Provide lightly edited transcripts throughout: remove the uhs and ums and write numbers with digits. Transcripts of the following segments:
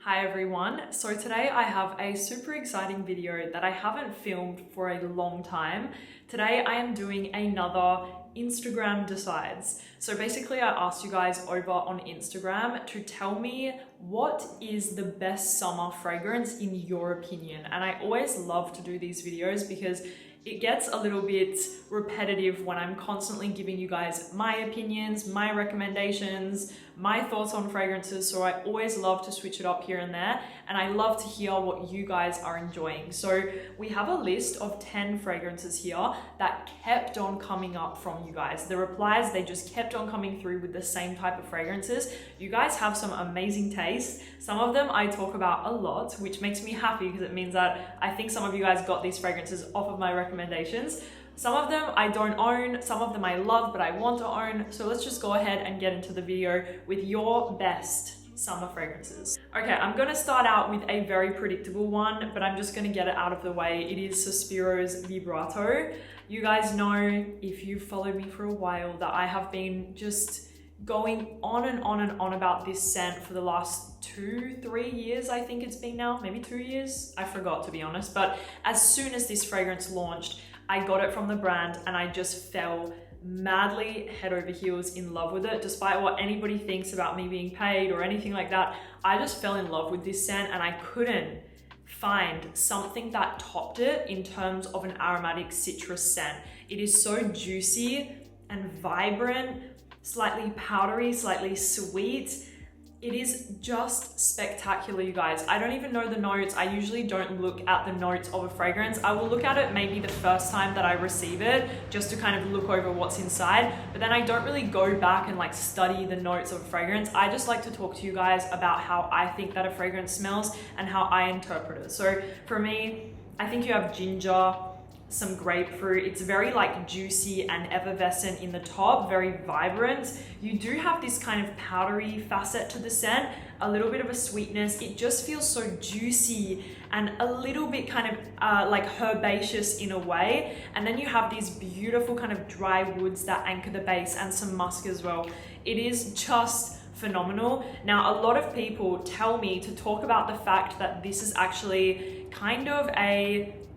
Hi everyone, so today I have a super exciting video that I haven't filmed for a long time. Today I am doing another Instagram Decides. So basically I asked you guys over on Instagram to tell me what is the best summer fragrance in your opinion. And I always love to do these videos because it gets a little bit repetitive when I'm constantly giving you guys my opinions, my recommendations, my thoughts on fragrances. So I always love to switch it up here and there. And I love to hear what you guys are enjoying. So we have a list of 10 fragrances here that kept on coming up from you guys. The replies, they just kept on coming through with the same type of fragrances. You guys have some amazing taste. Some of them I talk about a lot, which makes me happy because it means that I think some of you guys got these fragrances off of my recommendations. Some of them I don't own, some of them I love but I want to own. So let's just go ahead and get into the video with your best summer fragrances. Okay, I'm gonna start out with a very predictable one, but I'm just gonna get it out of the way. It is Sospiro's Vibrato. You guys know, if you've followed me for a while, that I have been just going on and on and on about this scent for the last 2-3 years. I think it's been now, maybe 2 years. I forgot, to be honest. But as soon as this fragrance launched, I got it from the brand and I just fell madly head over heels in love with it. Despite what anybody thinks about me being paid or anything like that, I just fell in love with this scent and I couldn't find something that topped it in terms of an aromatic citrus scent. It is so juicy and vibrant, slightly powdery, slightly sweet. It is just spectacular, you guys. I don't even know the notes. I usually don't look at the notes of a fragrance. I will look at it maybe the first time that I receive it, just to kind of look over what's inside. But then I don't really go back and like study the notes of a fragrance. I just like to talk to you guys about how I think that a fragrance smells and how I interpret it. So for me, I think you have ginger, some grapefruit. It's very like juicy and effervescent in the top, very vibrant. You do have this kind of powdery facet to the scent, a little bit of a sweetness. It just feels so juicy and a little bit kind of like herbaceous in a way. And then you have these beautiful kind of dry woods that anchor the base and some musk as well. It is just phenomenal. Now, a lot of people tell me to talk about the fact that this is actually kind of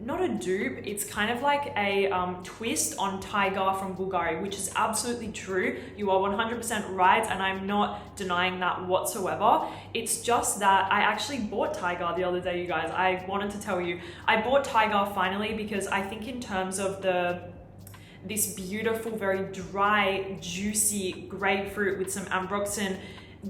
not a dupe, it's kind of like a twist on Tiger from Bulgari, which is absolutely true. You are 100% right, and I'm not denying that whatsoever. It's just that I actually bought Tiger the other day, you guys. I wanted to tell you, I bought Tiger finally because I think in terms of this beautiful, very dry, juicy grapefruit with some ambroxan,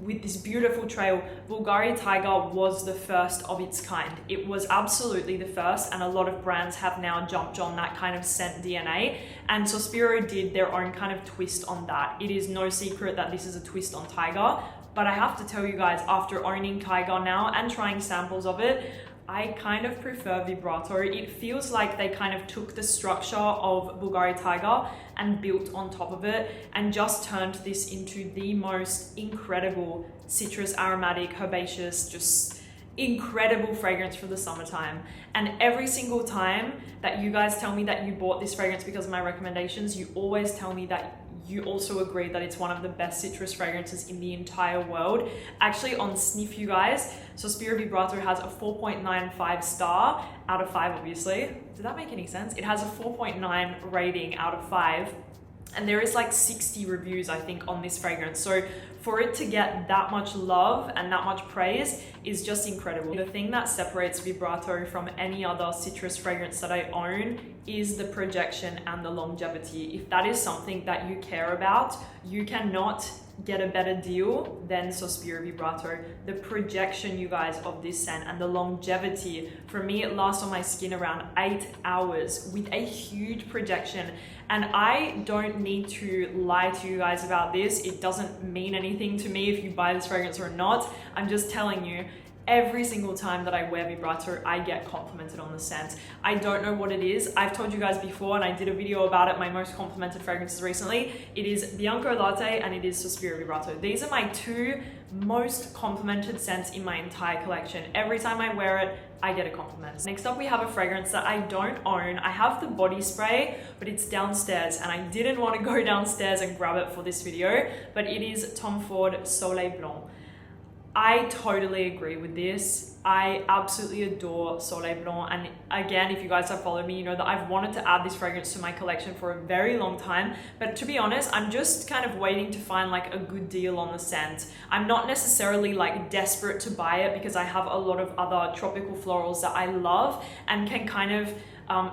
with this beautiful trail, Bulgari Tiger was the first of its kind. It was absolutely the first, and a lot of brands have now jumped on that kind of scent DNA, and Sospiro did their own kind of twist on that. It is no secret that this is a twist on Tiger, but I have to tell you guys, after owning Tiger now and trying samples of it, I kind of prefer Vibrato. It feels like they kind of took the structure of Bulgari Tiger and built on top of it and just turned this into the most incredible citrus aromatic, herbaceous, just incredible fragrance for the summertime. And every single time that you guys tell me that you bought this fragrance because of my recommendations, you always tell me that you also agree that it's one of the best citrus fragrances in the entire world. Actually, on sniff, you guys, Sospiro Vibrato has a 4.95 star out of 5, obviously. Did that make any sense? It has a 4.9 rating out of 5. And there is like 60 reviews, I think, on this fragrance. So for it to get that much love and that much praise is just incredible. The thing that separates Vibrato from any other citrus fragrance that I own is the projection and the longevity. If that is something that you care about, you cannot get a better deal than Sospiro Vibrato. The projection, you guys, of this scent and the longevity, for me, it lasts on my skin around 8 hours with a huge projection. And I don't need to lie to you guys about this. It doesn't mean anything to me if you buy this fragrance or not. I'm just telling you, every single time that I wear Vibrato, I get complimented on the scent. I don't know what it is. I've told you guys before, and I did a video about it, my most complimented fragrances recently. It is Bianco Latte and it is Sospiro Vibrato. These are my two most complimented scents in my entire collection. Every time I wear it, I get a compliment. Next up, we have a fragrance that I don't own. I have the body spray, but it's downstairs, and I didn't want to go downstairs and grab it for this video, but it is Tom Ford Soleil Blanc. I totally agree with this. I absolutely adore Soleil Blanc, and again, if you guys have followed me, you know that I've wanted to add this fragrance to my collection for a very long time, but to be honest, I'm just kind of waiting to find like a good deal on the scent. I'm not necessarily like desperate to buy it because I have a lot of other tropical florals that I love and can kind of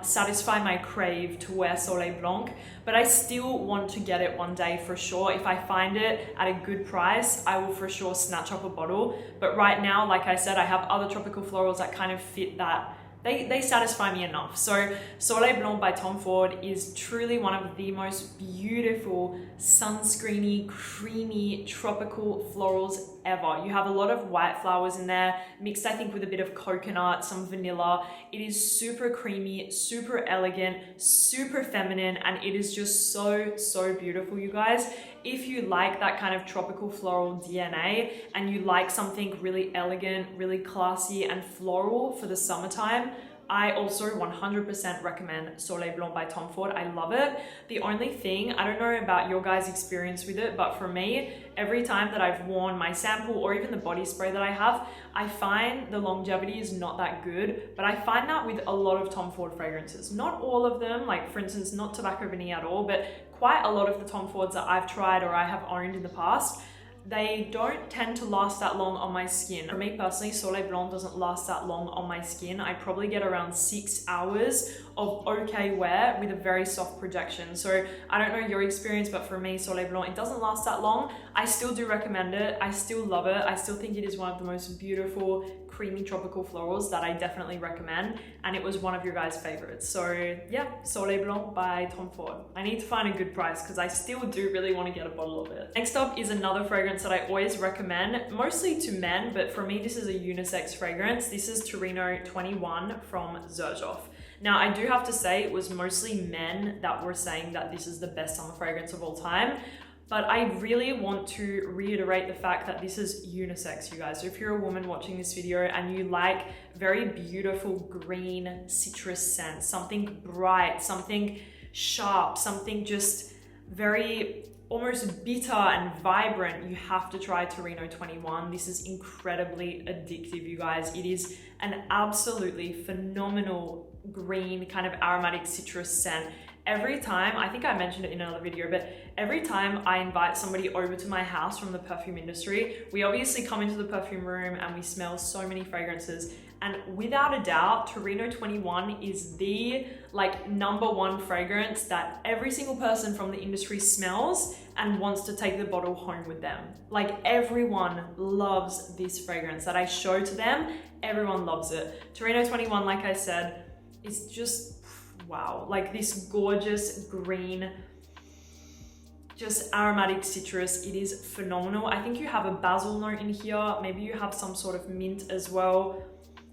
satisfy my crave to wear Soleil Blanc, but I still want to get it one day for sure. If I find it at a good price, I will for sure snatch up a bottle. But right now, like I said, I have other tropical florals that kind of fit that. They satisfy me enough. So Soleil Blanc by Tom Ford is truly one of the most beautiful, sunscreeny, creamy, tropical florals ever. You have a lot of white flowers in there, mixed I think with a bit of coconut, some vanilla. It is super creamy, super elegant, super feminine, and it is just so beautiful, you guys. If you like that kind of tropical floral DNA and you like something really elegant, really classy and floral for the summertime, I also 100% recommend Soleil Blanc by Tom Ford. I love it. The only thing, I don't know about your guys' experience with it, but for me, every time that I've worn my sample or even the body spray that I have, I find the longevity is not that good, but I find that with a lot of Tom Ford fragrances. Not all of them, like for instance, not Tobacco Vanille at all, but quite a lot of the Tom Fords that I've tried or I have owned in the past, they don't tend to last that long on my skin. For me personally, Soleil Blanc doesn't last that long on my skin. I probably get around 6 hours of okay wear with a very soft projection. So I don't know your experience, but for me, Soleil Blanc, it doesn't last that long. I still do recommend it. I still love it. I still think it is one of the most beautiful, creamy tropical florals that I definitely recommend. And it was one of your guys' favorites. So yeah, Soleil Blanc by Tom Ford. I need to find a good price because I still do really want to get a bottle of it. Next up is another fragrance that I always recommend, mostly to men, but for me, this is a unisex fragrance. This is Torino 21 from Xerjoff. Now, I do have to say it was mostly men that were saying that this is the best summer fragrance of all time. But I really want to reiterate the fact that this is unisex, you guys. So if you're a woman watching this video and you like very beautiful green citrus scents, something bright, something sharp, something just very almost bitter and vibrant, you have to try Torino 21. This is incredibly addictive, you guys. It is an absolutely phenomenal green kind of aromatic citrus scent. Every time, I think I mentioned it in another video, but every time I invite somebody over to my house from the perfume industry, we obviously come into the perfume room and we smell so many fragrances. And without a doubt, Torino 21 is the #1 fragrance that every single person from the industry smells and wants to take the bottle home with them. Like everyone loves this fragrance that I show to them. Everyone loves it. Torino 21, like I said, is just wow, like this gorgeous green, just aromatic citrus. It is phenomenal. I think you have a basil note in here. Maybe you have some sort of mint as well.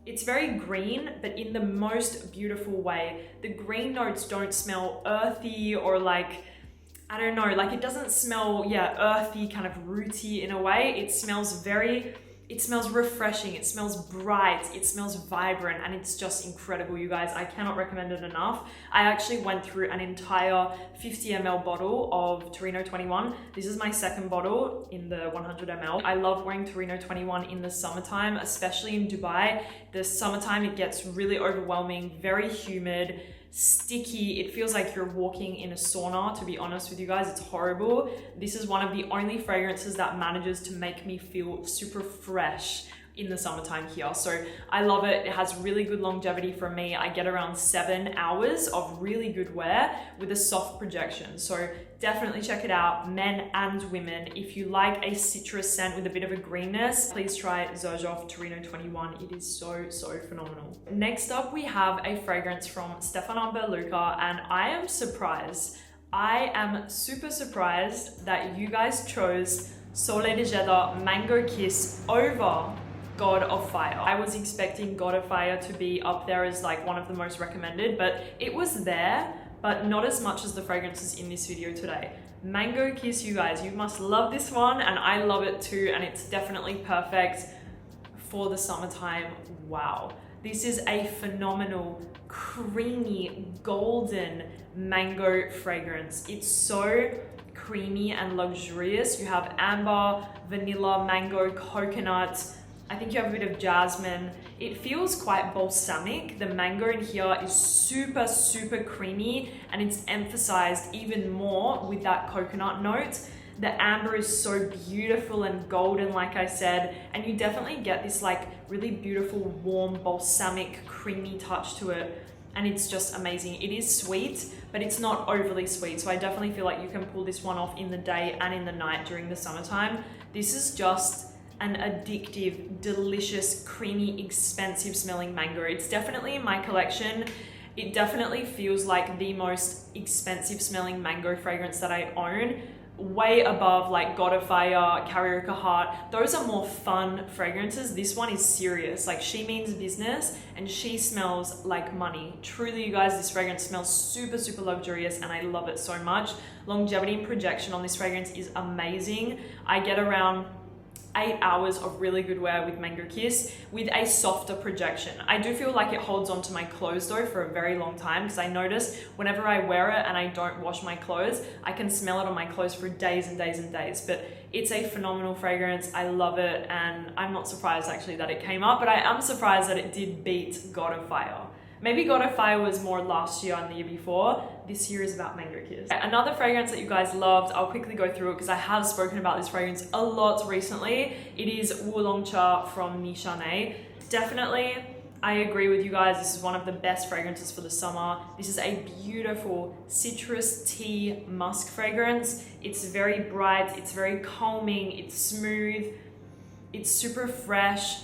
It's very green, but in the most beautiful way. The green notes don't smell earthy or I don't know, it doesn't smell, earthy, kind of rooty in a way. It smells refreshing, it smells bright, it smells vibrant, and it's just incredible, you guys. I cannot recommend it enough. I actually went through an entire 50 ml bottle of Torino 21. This is my second bottle in the 100 ml. I love wearing Torino 21 in the summertime, especially in Dubai. The summertime, it gets really overwhelming, very humid, sticky. It feels like you're walking in a sauna, to be honest with you guys. It's horrible. This is one of the only fragrances that manages to make me feel super fresh in the summertime here. So I love it. It has really good longevity for me. I get around 7 hours of really good wear with a soft projection. So definitely check it out, men and women. If you like a citrus scent with a bit of a greenness, please try Xerjoff Torino 21. It is so phenomenal. Next up, we have a fragrance from Stephane and I am surprised. I am super surprised that you guys chose Soleil de Jeddah Mango Kiss over God of Fire. I was expecting God of Fire to be up there as one of the most recommended, but it was there, but not as much as the fragrances in this video today. Mango Kiss, you guys, you must love this one, and I love it too, and it's definitely perfect for the summertime. Wow. This is a phenomenal, creamy, golden mango fragrance. It's so creamy and luxurious. You have amber, vanilla, mango, coconut. I think you have a bit of jasmine. It feels quite balsamic. The mango in here is super, super creamy, and it's emphasized even more with that coconut note. The amber is so beautiful and golden, like I said, and you definitely get this like really beautiful, warm, balsamic, creamy touch to it. And it's just amazing. It is sweet, but it's not overly sweet. So I definitely feel like you can pull this one off in the day and in the night during the summertime. This is just an addictive, delicious, creamy, expensive smelling mango. It's definitely in my collection. It definitely feels like the most expensive smelling mango fragrance that I own. Way above like God of Fire, Karaoke Heart. Those are more fun fragrances. This one is serious. Like, she means business and she smells like money. Truly, you guys, this fragrance smells super, super luxurious and I love it so much. Longevity and projection on this fragrance is amazing. I get around 8 hours of really good wear with Mango Kiss with a softer projection. I do feel like it holds onto my clothes though for a very long time, because I notice whenever I wear it and I don't wash my clothes, I can smell it on my clothes for days and days and days. But it's a phenomenal fragrance. I love it, and I'm not surprised actually that it came up, but I am surprised that it did beat God of Fire. Maybe God of Fire was more last year and the year before. This year is about Mango Kiss. Another fragrance that you guys loved, I'll quickly go through it because I have spoken about this fragrance a lot recently. It is Wulong Cha from Nishane. Definitely, I agree with you guys. This is one of the best fragrances for the summer. This is a beautiful citrus tea musk fragrance. It's very bright, it's very calming, it's smooth, it's super fresh.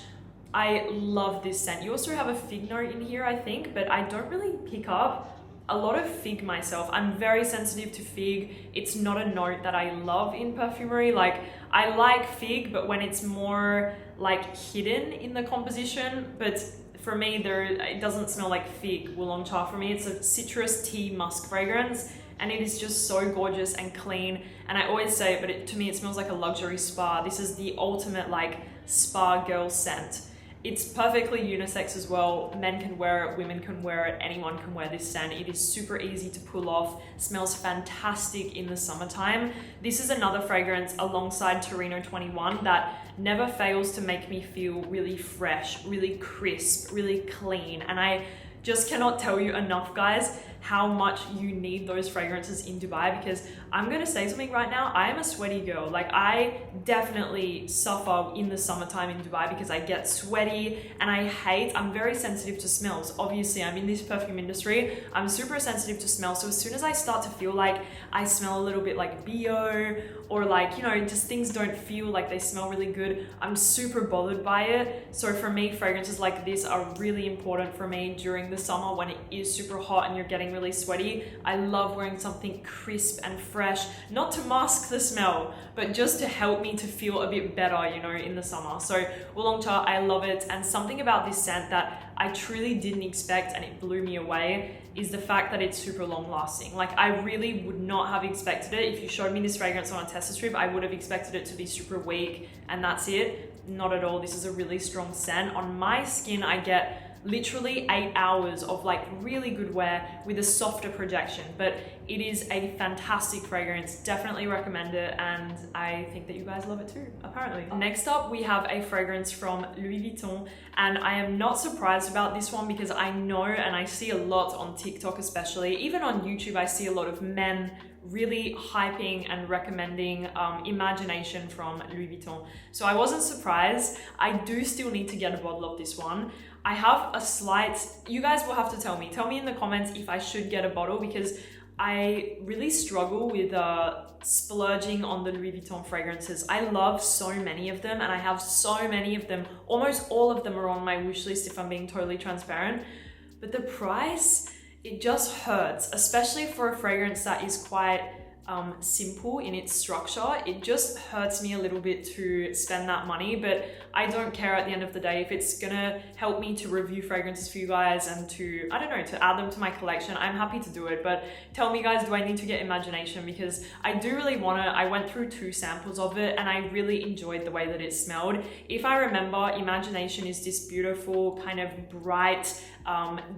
I love this scent. You also have a fig note in here, I think, but I don't really pick up a lot of fig myself. I'm very sensitive to fig. It's not a note that I love in perfumery. Like, I like fig, but when it's more like hidden in the composition. But for me, it doesn't smell like fig, Wulong Cha. For me, it's a citrus tea musk fragrance, and it is just so gorgeous and clean. And I always say it, but to me, it smells like a luxury spa. This is the ultimate like spa girl scent. It's perfectly unisex as well. Men can wear it, women can wear it, anyone can wear this scent. It is super easy to pull off, smells fantastic in the summertime. This is another fragrance alongside Torino 21 that never fails to make me feel really fresh, really crisp, really clean. And I just cannot tell you enough, guys, how much you need those fragrances in Dubai, because I'm gonna say something right now. I am a sweaty girl. Like, I definitely suffer in the summertime in Dubai because I get sweaty and I'm very sensitive to smells. Obviously, I'm in this perfume industry. I'm super sensitive to smells. So as soon as I start to feel like I smell a little bit like BO, or like, you know, just things don't feel like they smell really good, I'm super bothered by it. So for me, fragrances like this are really important for me during the summer when it is super hot and you're getting really sweaty. I love wearing something crisp and fresh, not to mask the smell, but just to help me to feel a bit better, you know, in the summer. So Wulong Cha, I love it. And something about this scent that I truly didn't expect, and it blew me away, is the fact that it's super long lasting. Like, I really would not have expected it. If you showed me this fragrance on a tester strip, I would have expected it to be super weak and that's it. Not at all. This is a really strong scent. On my skin, I get literally 8 hours of like really good wear with a softer projection, but it is a fantastic fragrance. Definitely recommend it, and I think that you guys love it too, apparently. Next up, we have a fragrance from Louis Vuitton, and I am not surprised about this one because I know, and I see a lot on TikTok especially, even on YouTube, I see a lot of men really hyping and recommending Imagination from Louis Vuitton. So I wasn't surprised. I do still need to get a bottle of this one. I have a slight, you guys will have to tell me in the comments if I should get a bottle, because I really struggle with splurging on the Louis Vuitton fragrances. I love so many of them, and I have so many of them. Almost all of them are on my wish list if I'm being totally transparent. But the price, it just hurts, especially for a fragrance that is quite simple in its structure. It just hurts me a little bit to spend that money, but I don't care at the end of the day. If it's gonna help me to review fragrances for you guys and to, I don't know, to add them to my collection, I'm happy to do it. But tell me, guys, do I need to get Imagination? Because I do really want to. I went through 2 samples of it and I really enjoyed the way that it smelled. If I remember, Imagination is this beautiful kind of bright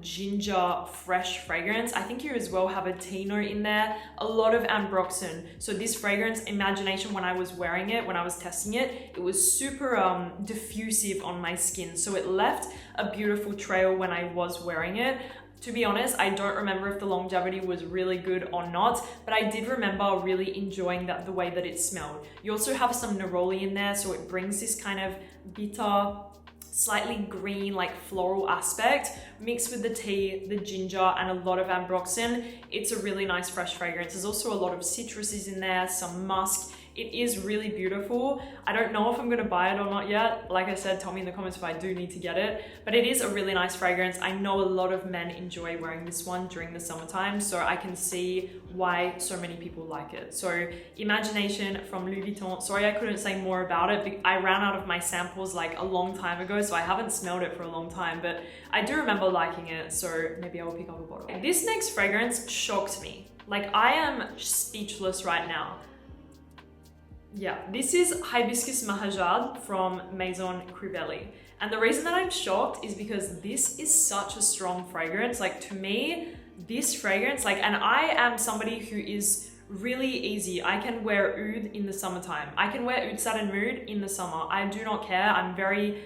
ginger fresh fragrance. I think you as well have a tea note in there, a lot of ambrosia ambroxan. So this fragrance, Imagination, when I was wearing it, when I was testing it, it was super diffusive on my skin. So it left a beautiful trail when I was wearing it. To be honest, I don't remember if the longevity was really good or not, but I did remember really enjoying the way that it smelled. You also have some neroli in there, so it brings this kind of bitter, slightly green, like floral aspect, mixed with the tea, the ginger, and a lot of ambroxan. It's a really nice fresh fragrance. There's also a lot of citruses in there, some musk. It is really beautiful. I don't know if I'm gonna buy it or not yet. Like I said, tell me in the comments if I do need to get it, but it is a really nice fragrance. I know a lot of men enjoy wearing this one during the summertime, so I can see why so many people like it. So Imagination from Louis Vuitton. Sorry, I couldn't say more about it. I ran out of my samples like a long time ago, so I haven't smelled it for a long time, but I do remember liking it, so maybe I will pick up a bottle. This next fragrance shocked me. Like, I am speechless right now. Yeah, this is Hibiscus Mahajad from Maison Crivelli. And the reason that I'm shocked is because this is such a strong fragrance. Like, to me, this fragrance, like, and I am somebody who is really easy. I can wear oud in the summertime. I can wear oud satin mood in the summer. I do not care. I'm very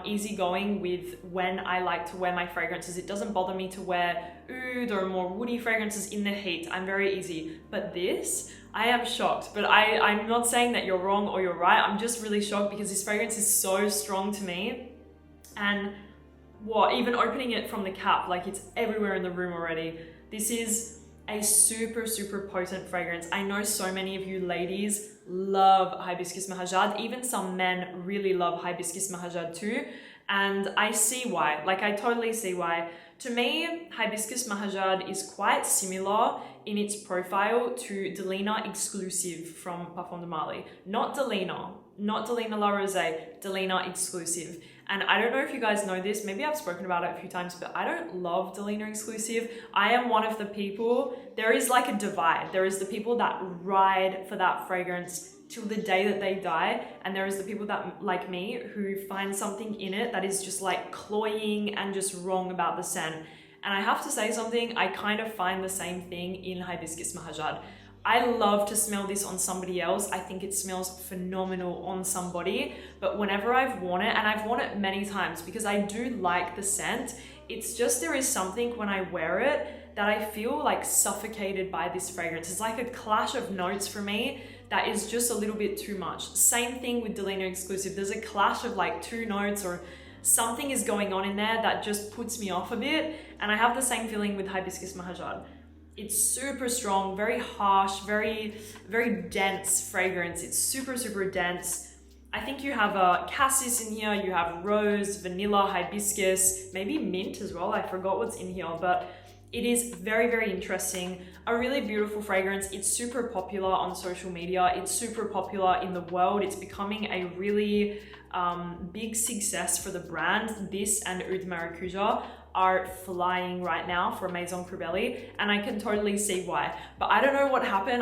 easygoing with when I like to wear my fragrances. It doesn't bother me to wear oud or more woody fragrances in the heat. I'm very easy. But this, I am shocked. But I'm not saying that you're wrong or you're right. I'm just really shocked because this fragrance is so strong to me. And what, even opening it from the cap, like it's everywhere in the room already. This is a super, super potent fragrance. I know so many of you ladies love Hibiscus Mahajad. Even some men really love Hibiscus Mahajad too. And I see why, like I totally see why. To me, Hibiscus Mahajad is quite similar in its profile to Delina Exclusive from Parfums de Marly. Not Delina La Rosée, Delina Exclusive. And I don't know if you guys know this, maybe I've spoken about it a few times, but I don't love Delina Exclusive. I am one of the people, there is like a divide. There is the people that ride for that fragrance till the day that they die. And there is the people that, like me, who find something in it that is just like cloying and just wrong about the scent. And I have to say something, I kind of find the same thing in Hibiscus Mahajad. I love to smell this on somebody else. I think it smells phenomenal on somebody, but whenever I've worn it, and I've worn it many times because I do like the scent, it's just there is something when I wear it that I feel like suffocated by this fragrance. It's like a clash of notes for me that is just a little bit too much. Same thing with Delina Exclusive. There's a clash of like two notes or something is going on in there that just puts me off a bit. And I have the same feeling with Hibiscus Mahajad. It's super strong, very harsh, very, very dense fragrance. It's super, super dense. I think you have cassis in here, you have rose, vanilla, hibiscus, maybe mint as well. I forgot what's in here, but it is very, very interesting. A really beautiful fragrance. It's super popular on social media. It's super popular in the world. It's becoming a really big success for the brand. This and Oud Maracuja are flying right now for Maison Crivelli, and I can totally see why. But I don't know what happened.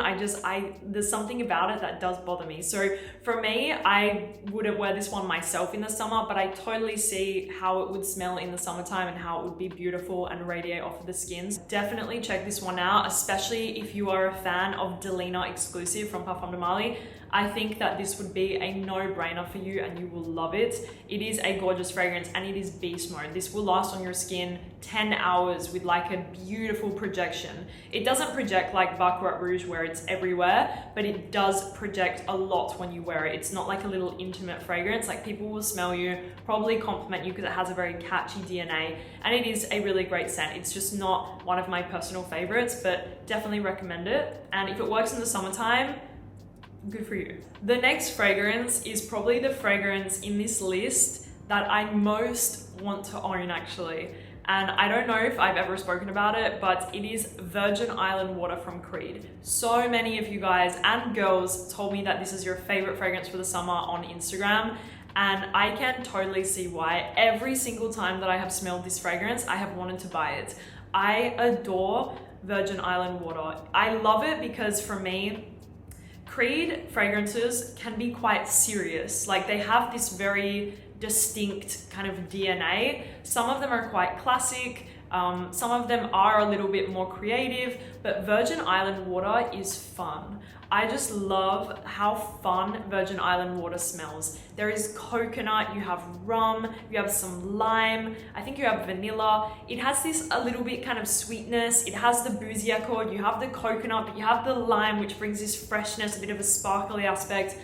There's something about it that does bother me. So for me, I wouldn't wear this one myself in the summer, but I totally see how it would smell in the summertime and how it would be beautiful and radiate off of the skins. Definitely check this one out, especially if you are a fan of Delina Exclusive from Parfums de Marly. I think that this would be a no-brainer for you and you will love it. It is a gorgeous fragrance and it is beast mode. This will last on your skin 10 hours with like a beautiful projection. It doesn't project like Baccarat Rouge where it's everywhere, but it does project a lot when you wear it. It's not like a little intimate fragrance. Like people will smell you, probably compliment you because it has a very catchy DNA and it is a really great scent. It's just not one of my personal favorites, but definitely recommend it. And if it works in the summertime, good for you. The next fragrance is probably the fragrance in this list that I most want to own actually. And I don't know if I've ever spoken about it, but it is Virgin Island Water from Creed. So many of you guys and girls told me that this is your favorite fragrance for the summer on Instagram. And I can totally see why. Every single time that I have smelled this fragrance, I have wanted to buy it. I adore Virgin Island Water. I love it because for me, Creed fragrances can be quite serious. Like they have this very distinct kind of DNA. Some of them are quite classic. Some of them are a little bit more creative, but Virgin Island water is fun. I just love how fun Virgin Island water smells. There is coconut, you have rum, you have some lime, I think you have vanilla. It has this a little bit kind of sweetness. It has the boozy accord, you have the coconut, but you have the lime, which brings this freshness, a bit of a sparkly aspect,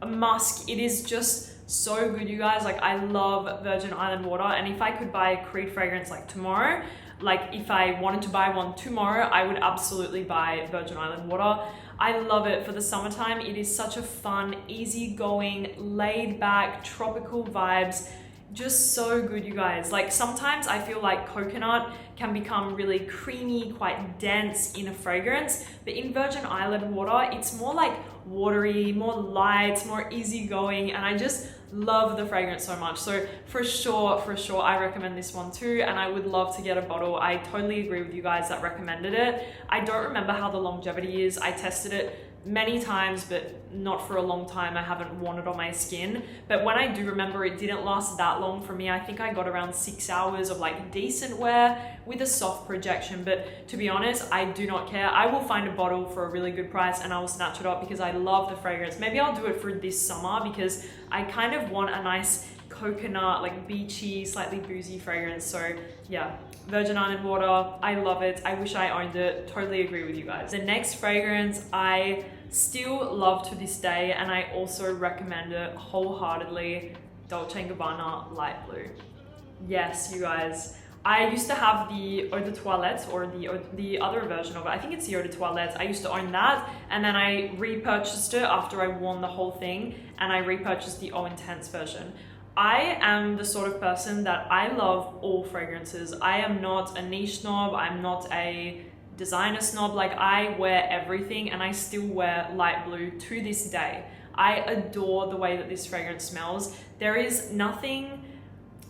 a musk. It is just so good, you guys. Like, I love Virgin Island water, and if I could buy a Creed fragrance like tomorrow, like if I wanted to buy one tomorrow, I would absolutely buy Virgin Island water. I love it for the summertime. It is such a fun, easygoing, laid back, tropical vibes. Just so good, you guys. Like, sometimes I feel like coconut can become really creamy, quite dense in a fragrance, but in Virgin Island water, it's more like watery, more light, more easygoing, and I just love the fragrance so much. So for sure, I recommend this one too, and I would love to get a bottle. I totally agree with you guys that recommended it. I don't remember how the longevity is. I tested it many times, but not for a long time. I haven't worn it on my skin, but when I do remember, it didn't last that long for me. I think I got around 6 hours of like decent wear with a soft projection, but to be honest, I do not care. I will find a bottle for a really good price and I will snatch it up because I love the fragrance. Maybe I'll do it for this summer because I kind of want a nice coconut, like beachy, slightly boozy fragrance. So yeah, Virgin Island water, I love it. I wish I owned it. Totally agree with you guys. The next fragrance I still love to this day, and I also recommend it wholeheartedly, Dolce&Gabbana Light Blue. Yes, you guys. I used to have the Eau de Toilette, or the other version of it. I think it's the Eau de Toilette. I used to own that, and then I repurchased it after I won the whole thing, and I repurchased the Eau Intense version. I am the sort of person that I love all fragrances. I am not a niche snob. I'm not a designer snob. Like, I wear everything, and I still wear light blue to this day. I adore the way that this fragrance smells. There is nothing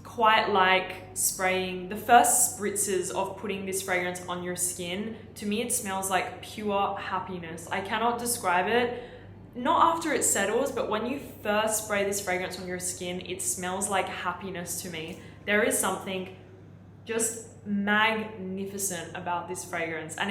quite like spraying the first spritzes of putting this fragrance on your skin. To me, it smells like pure happiness. I cannot describe it. Not after it settles, but when you first spray this fragrance on your skin, it smells like happiness to me. There is something just magnificent about this fragrance, and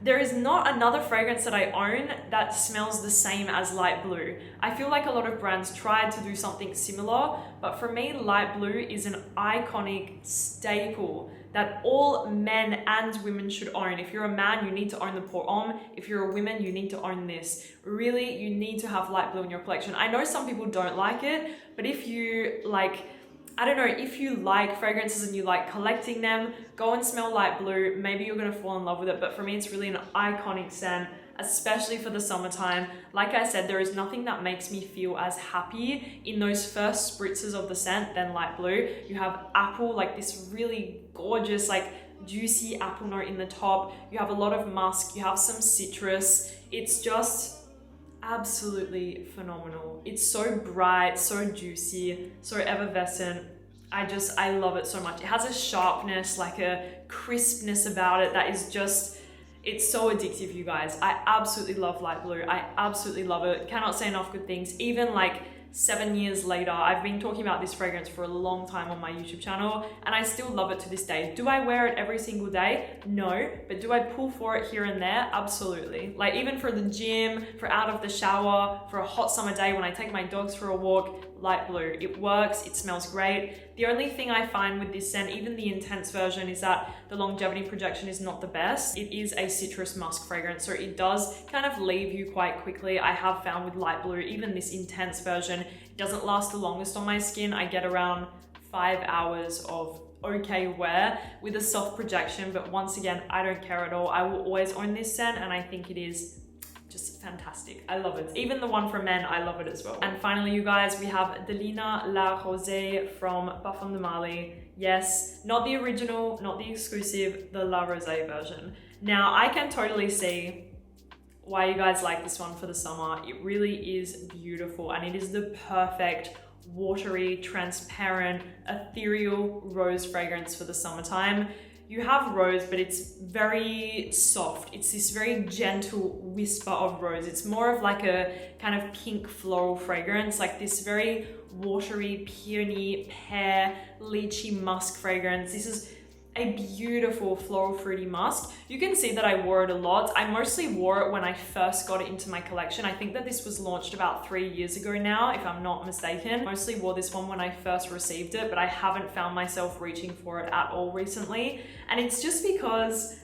there is not another fragrance that I own that smells the same as light blue. I feel like a lot of brands tried to do something similar, but for me, light blue is an iconic staple that all men and women should own. If you're a man, you need to own the Pour Homme. If you're a woman, you need to own this. Really, you need to have light blue in your collection. I know some people don't like it, but if you like, I don't know, if you like fragrances and you like collecting them, go and smell light blue. Maybe you're gonna fall in love with it, but for me, it's really an iconic scent, especially for the summertime. Like I said, there is nothing that makes me feel as happy in those first spritzes of the scent than light blue. You have apple, like this really gorgeous, like juicy apple note in the top. You have a lot of musk, you have some citrus. It's just absolutely phenomenal. It's so bright, so juicy, so effervescent. I love it so much. It has a sharpness, like a crispness about it that is just, it's so addictive, you guys. I absolutely love light blue. I absolutely love it. Cannot say enough good things. Even like 7 years later, I've been talking about this fragrance for a long time on my YouTube channel, and I still love it to this day. Do I wear it every single day? No, but do I pull for it here and there? Absolutely. Like, even for the gym, for out of the shower, for a hot summer day when I take my dogs for a walk, light blue. It works, it smells great. The only thing I find with this scent, even the intense version, is that the longevity projection is not the best. It is a citrus musk fragrance, so it does kind of leave you quite quickly. I have found with light blue, even this intense version, it doesn't last the longest on my skin. I get around 5 hours of okay wear with a soft projection, but once again, I don't care at all. I will always own this scent, and I think it is just fantastic. I love it. Even the one for men, I love it as well. And finally, you guys, we have Delina La Rosée from Buffon La Rose. Yes, not the original, not the exclusive, the La Rosée version. Now, I can totally see why you guys like this one for the summer. It really is beautiful, and it is the perfect watery, transparent, ethereal rose fragrance for the summertime. You have rose, but it's very soft. It's this very gentle whisper of rose. It's more of like a kind of pink floral fragrance, like this very watery, peony, pear, lychee musk fragrance. This is a beautiful floral fruity musk. You can see that I wore it a lot. I mostly wore it when I first got it into my collection. I think that this was launched about 3 years ago now, if I'm not mistaken. Mostly wore this one when I first received it, but I haven't found myself reaching for it at all recently. And it's just because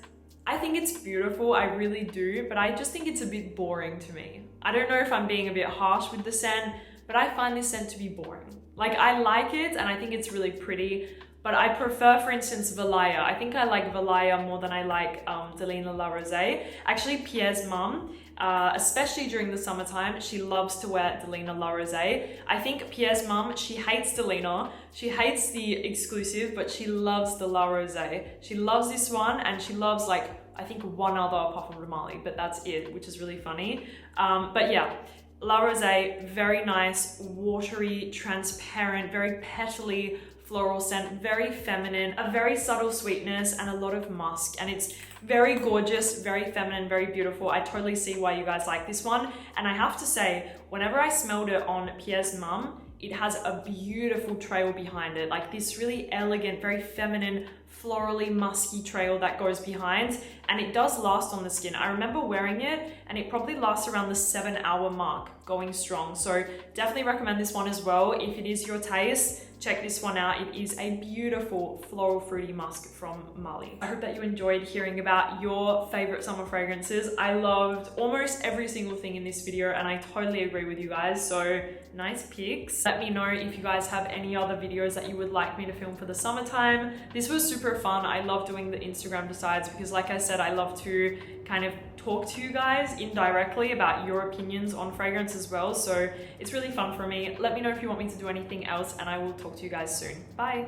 I think it's beautiful, I really do, but I just think it's a bit boring to me. I don't know if I'm being a bit harsh with the scent, but I find this scent to be boring. Like, I like it and I think it's really pretty, but I prefer, for instance, Valaya. I think I like Valaya more than I like Delina La Rosée. Actually, Pierre's mum, especially during the summertime, she loves to wear Delina La Rosée. I think Pierre's mum, she hates Delina. She hates the exclusive, but she loves the La Rosée. She loves this one, and she loves, like, I think one other Parfum de Mali, but that's it, which is really funny. But yeah, La Rosée, very nice, watery, transparent, very petally, floral scent, very feminine, a very subtle sweetness and a lot of musk, and it's very gorgeous, very feminine, very beautiful. I totally see why you guys like this one, and I have to say, whenever I smelled it on Pierre's mum, it has a beautiful trail behind it, like this really elegant, very feminine, florally musky trail that goes behind, and it does last on the skin. I remember wearing it and it probably lasts around the 7-hour mark, going strong. So definitely recommend this one as well. If it is your taste, check this one out. It is a beautiful floral fruity musk from Mali. I hope that you enjoyed hearing about your favorite summer fragrances. I loved almost every single thing in this video and I totally agree with you guys. So nice picks. Let me know if you guys have any other videos that you would like me to film for the summertime. This was super fun. I love doing the Instagram decides because, like I said, I love to kind of talk to you guys indirectly about your opinions on fragrance as well. So it's really fun for me. Let me know if you want me to do anything else and I will talk to you guys soon. Bye.